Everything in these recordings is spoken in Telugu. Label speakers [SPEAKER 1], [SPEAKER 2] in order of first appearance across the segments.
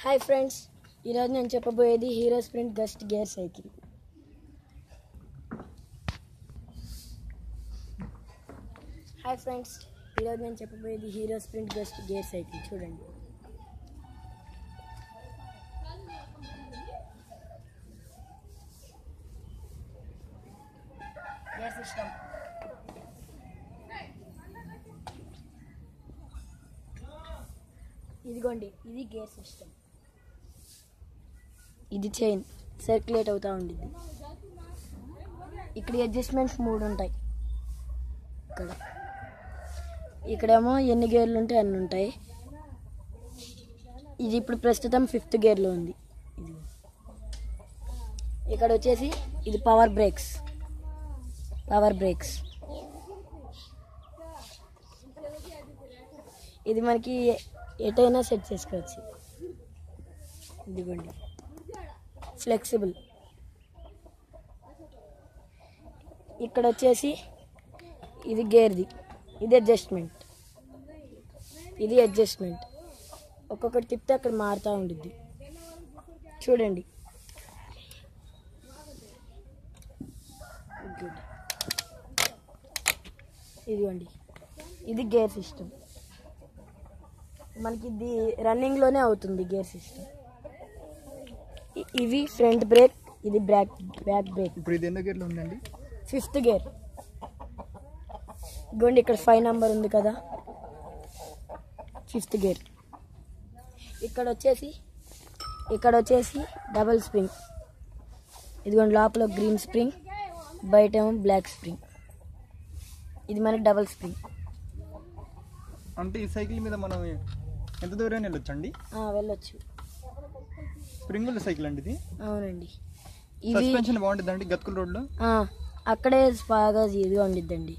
[SPEAKER 1] హాయ్ ఫ్రెండ్స్, ఈరోజు నేను చెప్పబోయేది Hero Sprint gust gear cycle. Hi friends, ఈరోజు నేను చెప్పబోయేది Hero Sprint gust gear cycle. చూడండి, గేర్ సిస్టమ్. ఇదిగోండి, ఇది గేర్ సిస్టమ్. ఇది చైన్ సర్క్యులేట్ అవుతూ ఉండిద్ది. ఇక్కడ అడ్జస్ట్మెంట్స్ 3 ఉంటాయి. ఇక్కడేమో ఎన్ని గేర్లు ఉంటే అన్ని ఉంటాయి. ఇది ఇప్పుడు ప్రస్తుతం 5th గేర్లో ఉంది. ఇది ఇక్కడ వచ్చేసి ఇది పవర్ బ్రేక్స్. ఇది మనకి ఎటైనా సెట్ చేసుకోవచ్చు. ఇదిగోండి, ఫ్లెక్సిబుల్. ఇక్కడ వచ్చేసి ఇది గేర్ది, ఇది అడ్జస్ట్మెంట్. ఒక్కొక్కటి తిప్పితే అక్కడ మారుతూ ఉండిద్ది. చూడండి, ఇదిగోండి, ఇది గేర్ సిస్టమ్. మనకి ఇది రన్నింగ్లోనే అవుతుంది గేర్ సిస్టమ్. ఇవి ఫ్రంట్ బ్రేక్, ఇది బ్యాక్ బ్రేక్.
[SPEAKER 2] ఇప్పుడు ఇది ఎన్నో గేర్లో ఉందండి?
[SPEAKER 1] 5th gear. ఇదిగోండి, ఇక్కడ 5 నెంబర్ ఉంది కదా, 5th గేర్. ఇక్కడ వచ్చేసి డబల్ స్ప్రింగ్. ఇదిగోండి, లోపల గ్రీన్ స్ప్రింగ్, బయట ఏమో బ్లాక్ స్ప్రింగ్. ఇది మనకి డబల్ స్ప్రింగ్.
[SPEAKER 2] అంటే ఈ సైకిల్ మీద మనం ఎంత దూరం వెళ్ళొచ్చండి?
[SPEAKER 1] వెళ్ళొచ్చు.
[SPEAKER 2] స్ప్రింగ్ ఉన్న సైకిల్ అండి ఇది?
[SPEAKER 1] అవునండి.
[SPEAKER 2] సస్పెన్షన్ బాగుంటుందండి గతుకుల రోడ్లో?
[SPEAKER 1] అక్కడే బాగా ఇదిగా ఉండిద్దండి.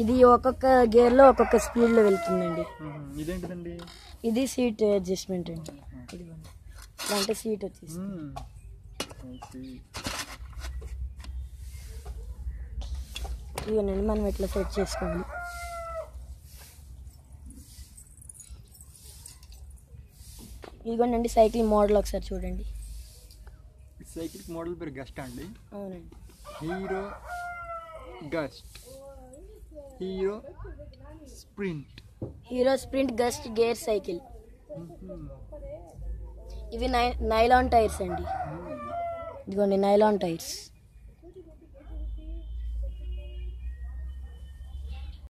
[SPEAKER 1] ఇది ఒక్కొక్క గేర్లో ఒక్కొక్క స్పీడ్లో వెళ్తుందండి.
[SPEAKER 2] ఇదేంటిదండి?
[SPEAKER 1] ఇది సీట్ అడ్జస్ట్మెంట్ అండి. ఇదిగోండి, అంటే సీట్ వచ్చేసి ఇదిగోనండి, మనం ఎట్లా సెట్ చేసుకోవాలి. ఇదిగోండి సైకిల్ మోడల్ ఒకసారి చూడండి.
[SPEAKER 2] సైకిల్ మోడల్ పేరు గస్ట్ అండి?
[SPEAKER 1] అవునండి.
[SPEAKER 2] Hero
[SPEAKER 1] Sprint gust gear cycle. ఇవి నైలాన్ టైర్స్ అండి. ఇదిగోండి, నైలాన్ టైర్స్.